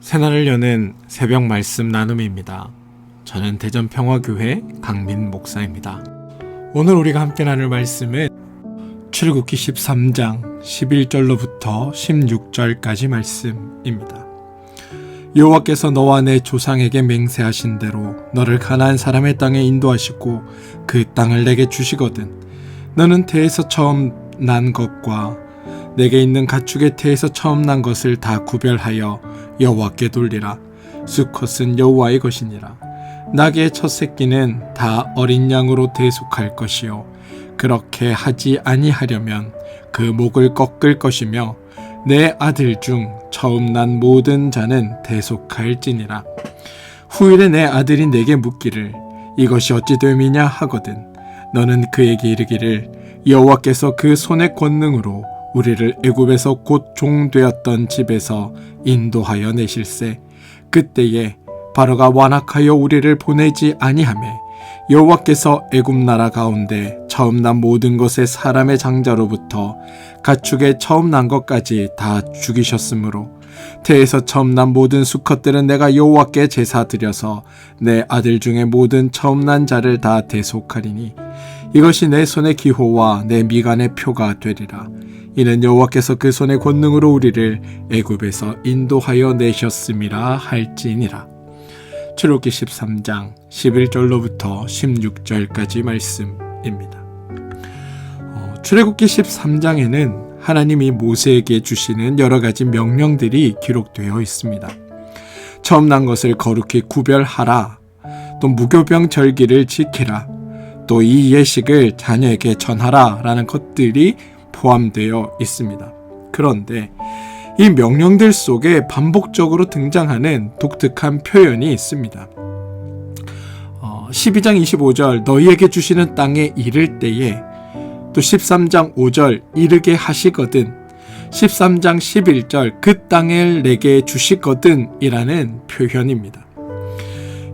새날을 여는 새벽 말씀 나눔입니다. 저는 대전평화교회 강민 목사입니다. 오늘 우리가 함께 나눌 말씀은 출애굽기 13장 11절로부터 16절까지 말씀입니다. 여호와께서 너와 내 조상에게 맹세하신 대로 너를 가나안 사람의 땅에 인도하시고 그 땅을 내게 주시거든 너는 태에서 처음 난 것과 내게 있는 가축의 태에서 처음 난 것을 다 구별하여 여호와께 돌리라. 수컷은 여호와의 것이니라. 나귀의 첫 새끼는 다 어린 양으로 대속할 것이요 그렇게 하지 아니하려면 그 목을 꺾을 것이며 내 아들 중 처음 난 모든 자는 대속할지니라. 후일에 내 아들이 내게 묻기를 이것이 어찌 됨이냐 하거든 너는 그에게 이르기를 여호와께서 그 손의 권능으로 우리를 애굽에서 곧 종되었던 집에서 인도하여 내실세. 그때에 바로가 완악하여 우리를 보내지 아니하매 여호와께서 애굽 나라 가운데 처음 난 모든 것의 사람의 장자로부터 가축의 처음 난 것까지 다 죽이셨으므로 태에서 처음 난 모든 수컷들은 내가 여호와께 제사 드려서 내 아들 중에 모든 처음 난 자를 다 대속하리니 이것이 내 손의 기호와 내 미간의 표가 되리라. 이는 여호와께서 그 손의 권능으로 우리를 애굽에서 인도하여 내셨음이라 할지니라. 출애굽기 13장 11절로부터 16절까지 말씀입니다. 출애굽기 13장에는 하나님이 모세에게 주시는 여러 가지 명령들이 기록되어 있습니다. 처음 난 것을 거룩히 구별하라, 또 무교병 절기를 지키라, 또 이 예식을 자녀에게 전하라 라는 것들이 포함되어 있습니다. 그런데 이 명령들 속에 반복적으로 등장하는 독특한 표현이 있습니다. 12장 25절 너희에게 주시는 땅에 이를 때에, 또 13장 5절 이르게 하시거든, 13장 11절 그 땅을 내게 주시거든 이라는 표현입니다.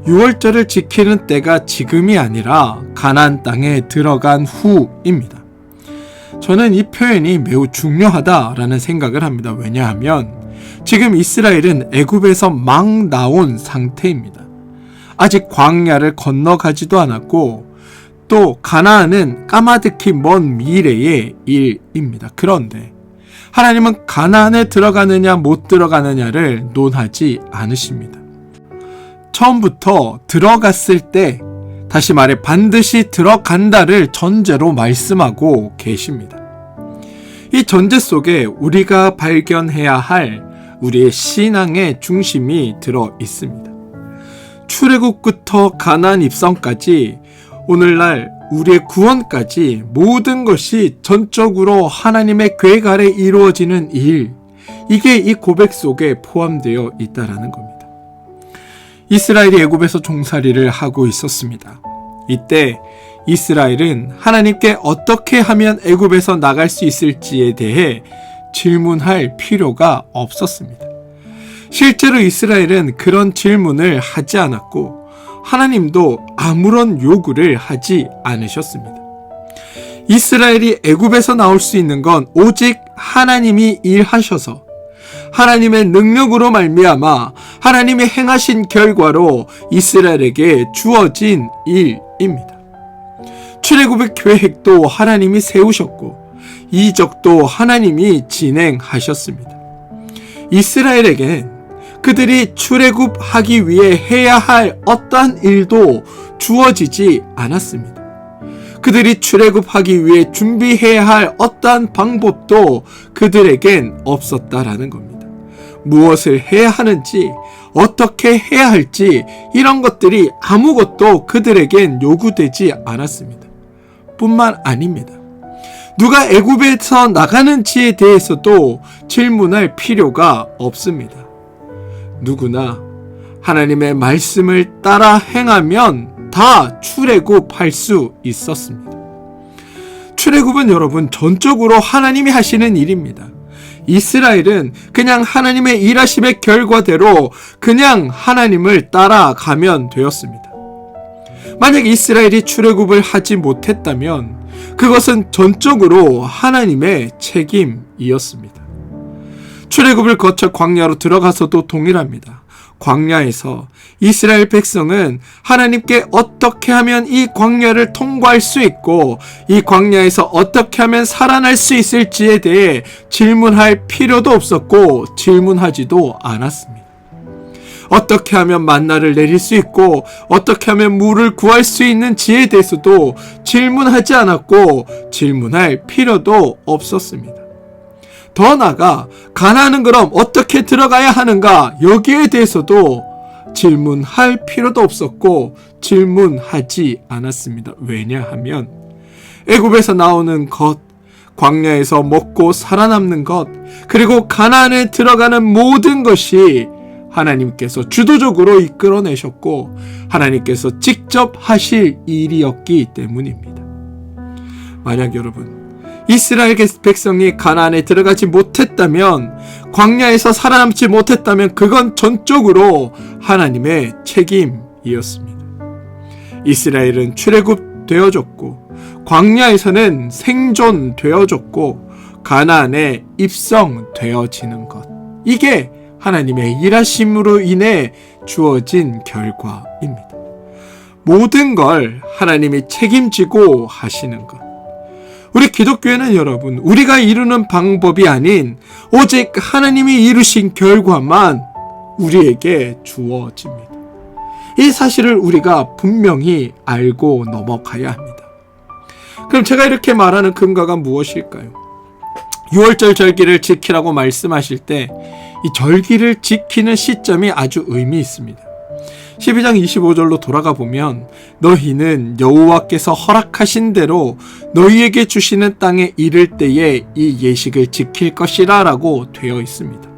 6월절을 지키는 때가 지금이 아니라 가나안 땅에 들어간 후입니다. 저는 이 표현이 매우 중요하다라는 생각을 합니다. 왜냐하면 지금 이스라엘은 애굽에서 막 나온 상태입니다. 아직 광야를 건너가지도 않았고 또 가나안은 까마득히 먼 미래의 일입니다. 그런데 하나님은 가나안에 들어가느냐 못 들어가느냐를 논하지 않으십니다. 처음부터 들어갔을 때, 다시 말해 반드시 들어간다를 전제로 말씀하고 계십니다. 이 전제 속에 우리가 발견해야 할 우리의 신앙의 중심이 들어 있습니다. 출애굽부터 가나안 입성까지 오늘날 우리의 구원까지 모든 것이 전적으로 하나님의 계획 아래 이루어지는 일, 이게 이 고백 속에 포함되어 있다는 겁니다. 이스라엘이 애굽에서 종살이를 하고 있었습니다. 이때 이스라엘은 하나님께 어떻게 하면 애굽에서 나갈 수 있을지에 대해 질문할 필요가 없었습니다. 실제로 이스라엘은 그런 질문을 하지 않았고 하나님도 아무런 요구를 하지 않으셨습니다. 이스라엘이 애굽에서 나올 수 있는 건 오직 하나님이 일하셔서 하나님의 능력으로 말미암아 하나님이 행하신 결과로 이스라엘에게 주어진 일입니다. 출애굽의 계획도 하나님이 세우셨고 이적도 하나님이 진행하셨습니다. 이스라엘에겐 그들이 출애굽하기 위해 해야 할 어떠한 일도 주어지지 않았습니다. 그들이 출애굽하기 위해 준비해야 할 어떠한 방법도 그들에겐 없었다라는 겁니다. 무엇을 해야 하는지, 어떻게 해야 할지 이런 것들이 아무것도 그들에겐 요구되지 않았습니다. 뿐만 아닙니다. 누가 애굽에서 나가는지에 대해서도 질문할 필요가 없습니다. 누구나 하나님의 말씀을 따라 행하면 다 출애굽할 수 있었습니다. 출애굽은 여러분 전적으로 하나님이 하시는 일입니다. 이스라엘은 그냥 하나님의 일하심의 결과대로 그냥 하나님을 따라가면 되었습니다. 만약 이스라엘이 출애굽을 하지 못했다면 그것은 전적으로 하나님의 책임이었습니다. 출애굽을 거쳐 광야로 들어가서도 동일합니다. 광야에서 이스라엘 백성은 하나님께 어떻게 하면 이 광야를 통과할 수 있고 이 광야에서 어떻게 하면 살아날 수 있을지에 대해 질문할 필요도 없었고 질문하지도 않았습니다. 어떻게 하면 만나를 내릴 수 있고 어떻게 하면 물을 구할 수 있는지에 대해서도 질문하지 않았고 질문할 필요도 없었습니다. 더 나아가 가나안은 그럼 어떻게 들어가야 하는가, 여기에 대해서도 질문할 필요도 없었고 질문하지 않았습니다. 왜냐하면 애굽에서 나오는 것, 광야에서 먹고 살아남는 것, 그리고 가나안에 들어가는 모든 것이 하나님께서 주도적으로 이끌어내셨고 하나님께서 직접 하실 일이었기 때문입니다. 만약 여러분 이스라엘 백성이 가나안에 들어가지 못했다면, 광야에서 살아남지 못했다면 그건 전적으로 하나님의 책임이었습니다. 이스라엘은 출애굽되어졌고 광야에서는 생존되어졌고 가나안에 입성되어지는 것, 이게 하나님의 일하심으로 인해 주어진 결과입니다. 모든 걸 하나님이 책임지고 하시는 것. 우리 기독교회는 여러분, 우리가 이루는 방법이 아닌 오직 하나님이 이루신 결과만 우리에게 주어집니다. 이 사실을 우리가 분명히 알고 넘어가야 합니다. 그럼 제가 이렇게 말하는 근거가 무엇일까요? 6월절 절기를 지키라고 말씀하실 때 이 절기를 지키는 시점이 아주 의미 있습니다. 12장 25절로 돌아가 보면 너희는 여호와께서 허락하신 대로 너희에게 주시는 땅에 이를 때에 이 예식을 지킬 것이라 라고 되어 있습니다.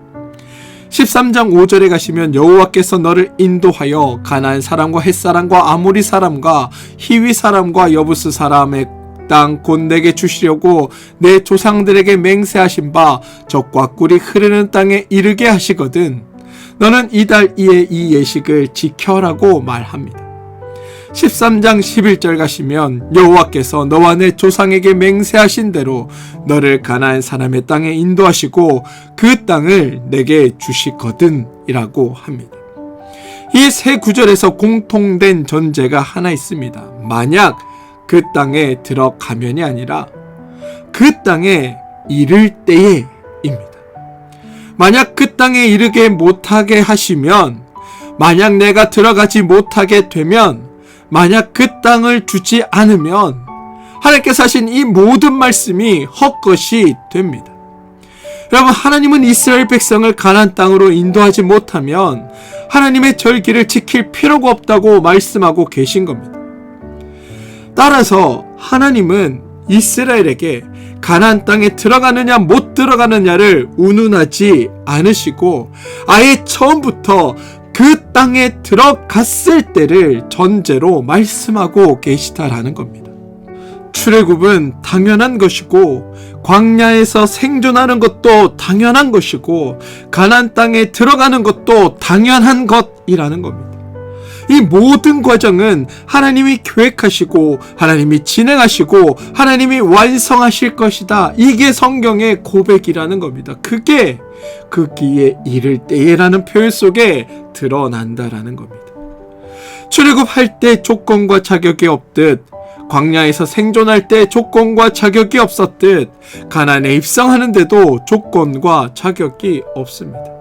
13장 5절에 가시면 여호와께서 너를 인도하여 가나안 사람과 헷 사람과 아모리 사람과 히위 사람과 여부스 사람의 땅 곧 내게 주시려고 내 조상들에게 맹세하신 바 젖과 꿀이 흐르는 땅에 이르게 하시거든 너는 이달 이에 이 예식을 지켜라고 말합니다. 13장 11절 가시면 여호와께서 너와 내 조상에게 맹세하신 대로 너를 가나안 사람의 땅에 인도하시고 그 땅을 내게 주시거든 이라고 합니다. 이 세 구절에서 공통된 전제가 하나 있습니다. 만약 그 땅에 들어가면이 아니라 그 땅에 이를 때에입니다. 만약 그 땅에 이르게 못하게 하시면, 만약 내가 들어가지 못하게 되면, 만약 그 땅을 주지 않으면 하나님께서 하신 이 모든 말씀이 헛것이 됩니다. 여러분, 하나님은 이스라엘 백성을 가나안 땅으로 인도하지 못하면 하나님의 절기를 지킬 필요가 없다고 말씀하고 계신 겁니다. 따라서 하나님은 이스라엘에게 가나안 땅에 들어가느냐 못 들어가느냐를 운운하지 않으시고 아예 처음부터 그 땅에 들어갔을 때를 전제로 말씀하고 계시다라는 겁니다. 출애굽은 당연한 것이고 광야에서 생존하는 것도 당연한 것이고 가나안 땅에 들어가는 것도 당연한 것이라는 겁니다. 이 모든 과정은 하나님이 계획하시고 하나님이 진행하시고 하나님이 완성하실 것이다. 이게 성경의 고백이라는 겁니다. 그게 그 기에 이를 때에라는 표현 속에 드러난다라는 겁니다. 출애굽할 때 조건과 자격이 없듯 광야에서 생존할 때 조건과 자격이 없었듯 가나안에 입성하는데도 조건과 자격이 없습니다.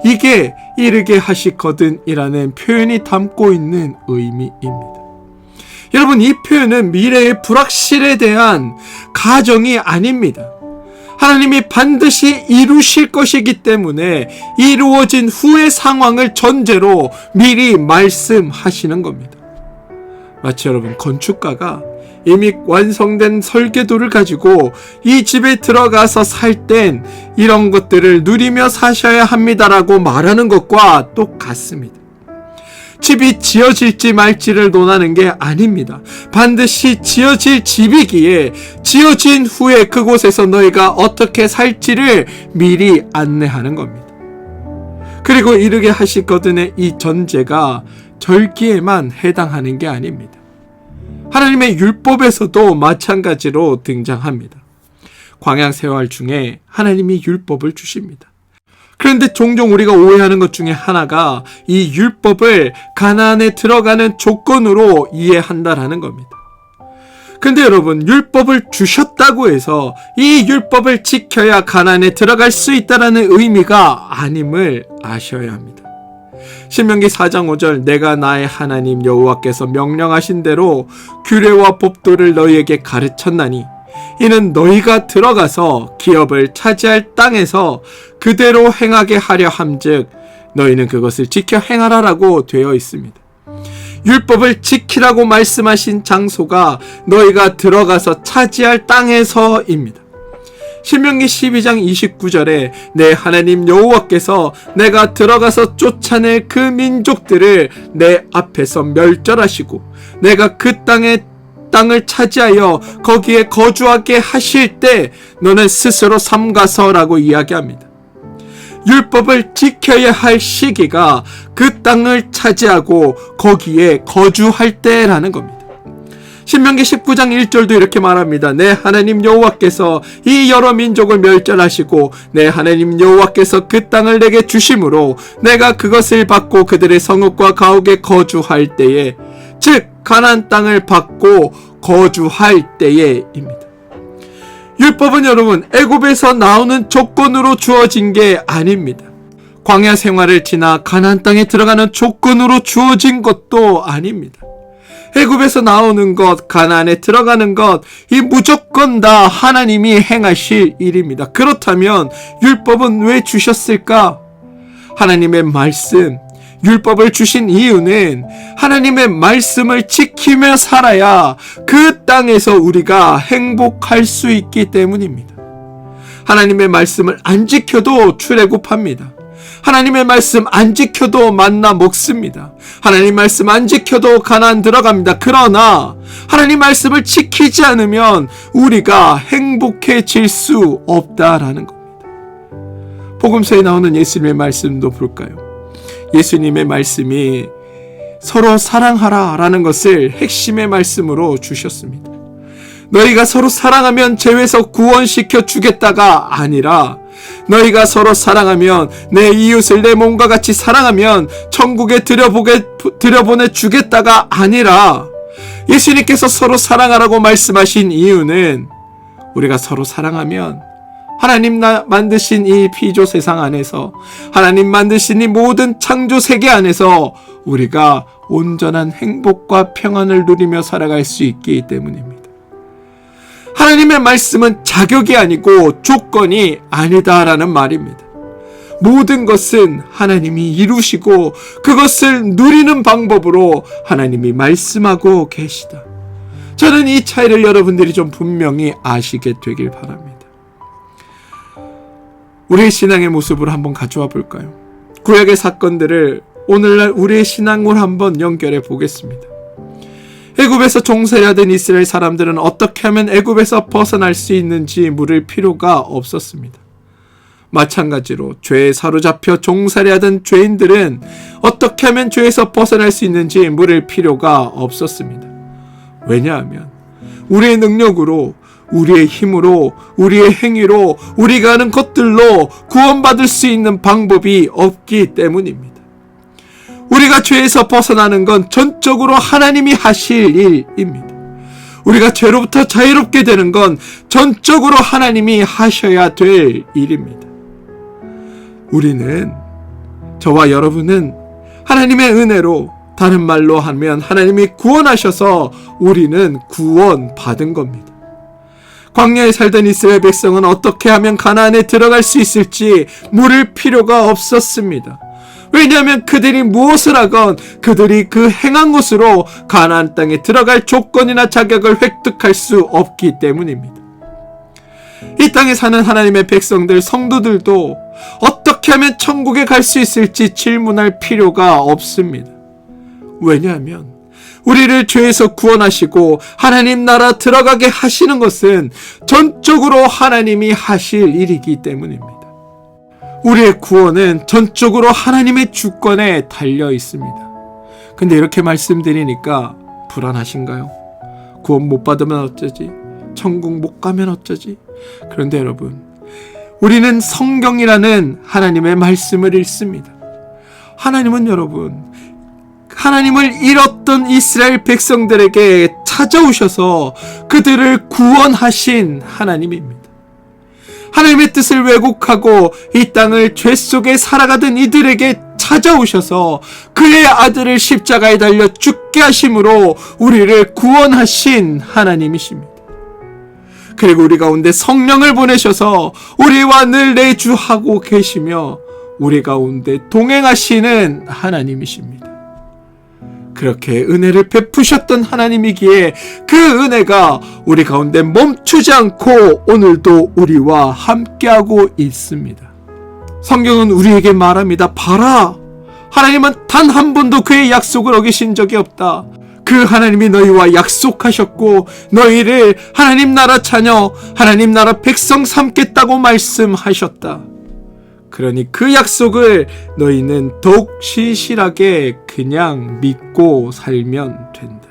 이게 이르게 하시거든 이라는 표현이 담고 있는 의미입니다. 여러분, 이 표현은 미래의 불확실에 대한 가정이 아닙니다. 하나님이 반드시 이루실 것이기 때문에 이루어진 후의 상황을 전제로 미리 말씀하시는 겁니다. 마치 여러분, 건축가가 이미 완성된 설계도를 가지고 이 집에 들어가서 살 땐 이런 것들을 누리며 사셔야 합니다라고 말하는 것과 똑같습니다. 집이 지어질지 말지를 논하는 게 아닙니다. 반드시 지어질 집이기에 지어진 후에 그곳에서 너희가 어떻게 살지를 미리 안내하는 겁니다. 그리고 이르게 하시거든의 이 전제가 절기에만 해당하는 게 아닙니다. 하나님의 율법에서도 마찬가지로 등장합니다. 광야 생활 중에 하나님이 율법을 주십니다. 그런데 종종 우리가 오해하는 것 중에 하나가 이 율법을 가나안에 들어가는 조건으로 이해한다라는 겁니다. 근데 여러분, 율법을 주셨다고 해서 이 율법을 지켜야 가나안에 들어갈 수 있다라는 의미가 아님을 아셔야 합니다. 신명기 4장 5절, 내가 나의 하나님 여호와께서 명령하신 대로 규례와 법도를 너희에게 가르쳤나니 이는 너희가 들어가서 기업을 차지할 땅에서 그대로 행하게 하려 함즉 너희는 그것을 지켜 행하라라고 되어 있습니다. 율법을 지키라고 말씀하신 장소가 너희가 들어가서 차지할 땅에서입니다. 신명기 12장 29절에 내 하나님 여호와께서 내가 들어가서 쫓아낼 그 민족들을 내 앞에서 멸절하시고 내가 그 땅을 차지하여 거기에 거주하게 하실 때 너는 스스로 삼가서라고 이야기합니다. 율법을 지켜야 할 시기가 그 땅을 차지하고 거기에 거주할 때라는 겁니다. 신명기 19장 1절도 이렇게 말합니다. 내 하나님 여호와께서 이 여러 민족을 멸절하시고 내 하나님 여호와께서 그 땅을 내게 주심으로 내가 그것을 받고 그들의 성읍과 가옥에 거주할 때에, 즉 가나안 땅을 받고 거주할 때에입니다. 율법은 여러분, 애굽에서 나오는 조건으로 주어진 게 아닙니다. 광야 생활을 지나 가나안 땅에 들어가는 조건으로 주어진 것도 아닙니다. 애굽에서 나오는 것, 가나안에 들어가는 것, 이 무조건 다 하나님이 행하실 일입니다. 그렇다면 율법은 왜 주셨을까? 하나님의 말씀, 율법을 주신 이유는 하나님의 말씀을 지키며 살아야 그 땅에서 우리가 행복할 수 있기 때문입니다. 하나님의 말씀을 안 지켜도 출애굽합니다. 하나님의 말씀 안 지켜도 만나 먹습니다. 하나님 말씀 안 지켜도 가나안 들어갑니다. 그러나 하나님 말씀을 지키지 않으면 우리가 행복해질 수 없다라는 겁니다. 복음서에 나오는 예수님의 말씀도 볼까요? 예수님의 말씀이 서로 사랑하라 라는 것을 핵심의 말씀으로 주셨습니다. 너희가 서로 사랑하면 죄에서 구원시켜 주겠다가 아니라 너희가 서로 사랑하면 내 이웃을 내 몸과 같이 사랑하면 천국에 들여보내 주겠다가 아니라, 예수님께서 서로 사랑하라고 말씀하신 이유는 우리가 서로 사랑하면 하나님 만드신 이 피조 세상 안에서, 하나님 만드신 이 모든 창조 세계 안에서 우리가 온전한 행복과 평안을 누리며 살아갈 수 있기 때문입니다. 하나님의 말씀은 자격이 아니고 조건이 아니다라는 말입니다. 모든 것은 하나님이 이루시고 그것을 누리는 방법으로 하나님이 말씀하고 계시다. 저는 이 차이를 여러분들이 좀 분명히 아시게 되길 바랍니다. 우리의 신앙의 모습을 한번 가져와 볼까요? 구약의 사건들을 오늘날 우리의 신앙으로 한번 연결해 보겠습니다. 애굽에서 종살이하던 이스라엘 사람들은 어떻게 하면 애굽에서 벗어날 수 있는지 물을 필요가 없었습니다. 마찬가지로 죄에 사로잡혀 종살이하던 죄인들은 어떻게 하면 죄에서 벗어날 수 있는지 물을 필요가 없었습니다. 왜냐하면 우리의 능력으로, 우리의 힘으로, 우리의 행위로, 우리가 하는 것들로 구원받을 수 있는 방법이 없기 때문입니다. 우리가 죄에서 벗어나는 건 전적으로 하나님이 하실 일입니다. 우리가 죄로부터 자유롭게 되는 건 전적으로 하나님이 하셔야 될 일입니다. 우리는, 저와 여러분은 하나님의 은혜로, 다른 말로 하면 하나님이 구원하셔서 우리는 구원받은 겁니다. 광야에 살던 이스라엘 백성은 어떻게 하면 가나안에 들어갈 수 있을지 물을 필요가 없었습니다. 왜냐하면 그들이 무엇을 하건 그들이 그 행한 것으로 가나안 땅에 들어갈 조건이나 자격을 획득할 수 없기 때문입니다. 이 땅에 사는 하나님의 백성들, 성도들도 어떻게 하면 천국에 갈 수 있을지 질문할 필요가 없습니다. 왜냐하면 우리를 죄에서 구원하시고 하나님 나라 들어가게 하시는 것은 전적으로 하나님이 하실 일이기 때문입니다. 우리의 구원은 전적으로 하나님의 주권에 달려 있습니다. 근데 이렇게 말씀드리니까 불안하신가요? 구원 못 받으면 어쩌지? 천국 못 가면 어쩌지? 그런데 여러분, 우리는 성경이라는 하나님의 말씀을 읽습니다. 하나님은 여러분, 하나님을 잃었던 이스라엘 백성들에게 찾아오셔서 그들을 구원하신 하나님입니다. 하나님의 뜻을 왜곡하고 이 땅을 죄 속에 살아가던 이들에게 찾아오셔서 그의 아들을 십자가에 달려 죽게 하심으로 우리를 구원하신 하나님이십니다. 그리고 우리 가운데 성령을 보내셔서 우리와 늘 내주하고 계시며 우리 가운데 동행하시는 하나님이십니다. 그렇게 은혜를 베푸셨던 하나님이기에 그 은혜가 우리 가운데 멈추지 않고 오늘도 우리와 함께하고 있습니다. 성경은 우리에게 말합니다. 봐라! 하나님은 단 한 번도 그의 약속을 어기신 적이 없다. 그 하나님이 너희와 약속하셨고 너희를 하나님 나라 자녀, 하나님 나라 백성 삼겠다고 말씀하셨다. 그러니 그 약속을 너희는 더욱 신실하게 그냥 믿고 살면 된다.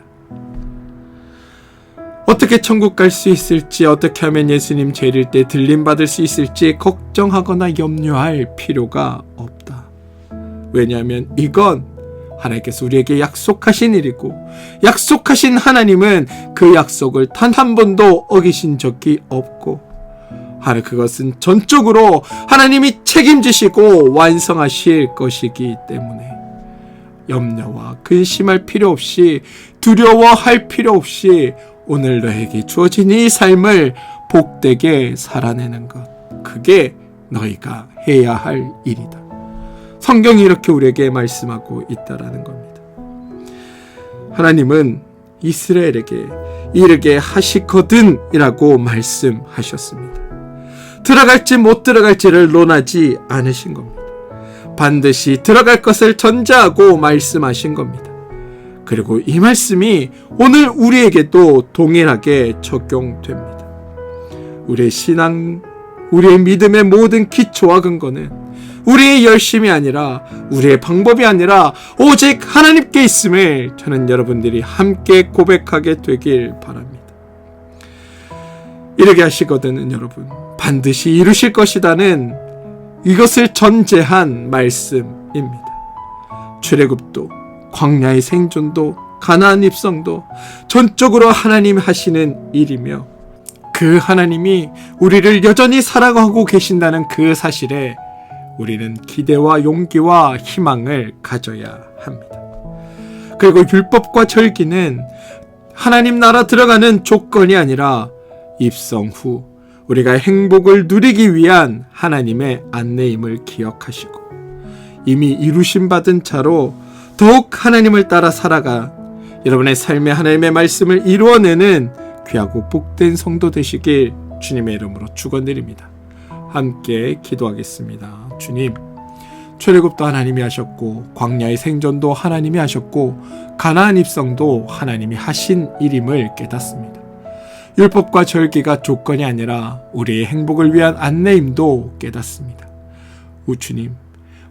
어떻게 천국 갈 수 있을지, 어떻게 하면 예수님 재릴 때 들림받을 수 있을지 걱정하거나 염려할 필요가 없다. 왜냐하면 이건 하나님께서 우리에게 약속하신 일이고, 약속하신 하나님은 그 약속을 단 한 번도 어기신 적이 없고, 하나 그것은 전적으로 하나님이 책임지시고 완성하실 것이기 때문에 염려와 근심할 필요 없이, 두려워할 필요 없이 오늘 너에게 주어진 이 삶을 복되게 살아내는 것, 그게 너희가 해야 할 일이다. 성경이 이렇게 우리에게 말씀하고 있다라는 겁니다. 하나님은 이스라엘에게 이르게 하시거든 이라고 말씀하셨습니다. 들어갈지 못 들어갈지를 논하지 않으신 겁니다. 반드시 들어갈 것을 전제하고 말씀하신 겁니다. 그리고 이 말씀이 오늘 우리에게도 동일하게 적용됩니다. 우리의 신앙, 우리의 믿음의 모든 기초와 근거는 우리의 열심이 아니라, 우리의 방법이 아니라 오직 하나님께 있음을 저는 여러분들이 함께 고백하게 되길 바랍니다. 이르게 하시거든은 여러분 반드시 이루실 것이다는 이것을 전제한 말씀입니다. 출애굽도, 광야의 생존도, 가나안 입성도 전적으로 하나님 하시는 일이며, 그 하나님이 우리를 여전히 살아가고 계신다는 그 사실에 우리는 기대와 용기와 희망을 가져야 합니다. 그리고 율법과 절기는 하나님 나라 들어가는 조건이 아니라 입성 후 우리가 행복을 누리기 위한 하나님의 안내임을 기억하시고, 이미 이루심 받은 자로 더욱 하나님을 따라 살아가 여러분의 삶에 하나님의 말씀을 이루어내는 귀하고 복된 성도 되시길 주님의 이름으로 축원드립니다. 함께 기도하겠습니다. 주님, 출애굽도 하나님이 하셨고, 광야의 생존도 하나님이 하셨고, 가나안 입성도 하나님이 하신 일임을 깨닫습니다. 율법과 절기가 조건이 아니라 우리의 행복을 위한 안내임도 깨닫습니다. 주님,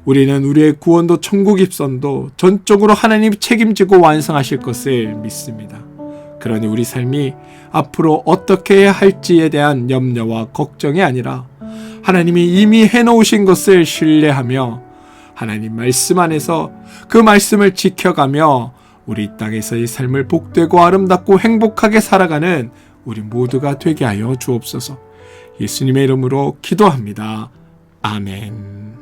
우리는 우리의 구원도 천국 입성도 전적으로 하나님이 책임지고 완성하실 것을 믿습니다. 그러니 우리 삶이 앞으로 어떻게 해야 할지에 대한 염려와 걱정이 아니라 하나님이 이미 해놓으신 것을 신뢰하며 하나님 말씀 안에서 그 말씀을 지켜가며 우리 땅에서의 삶을 복되고 아름답고 행복하게 살아가는 우리 모두가 되게 하여 주옵소서. 예수님의 이름으로 기도합니다. 아멘.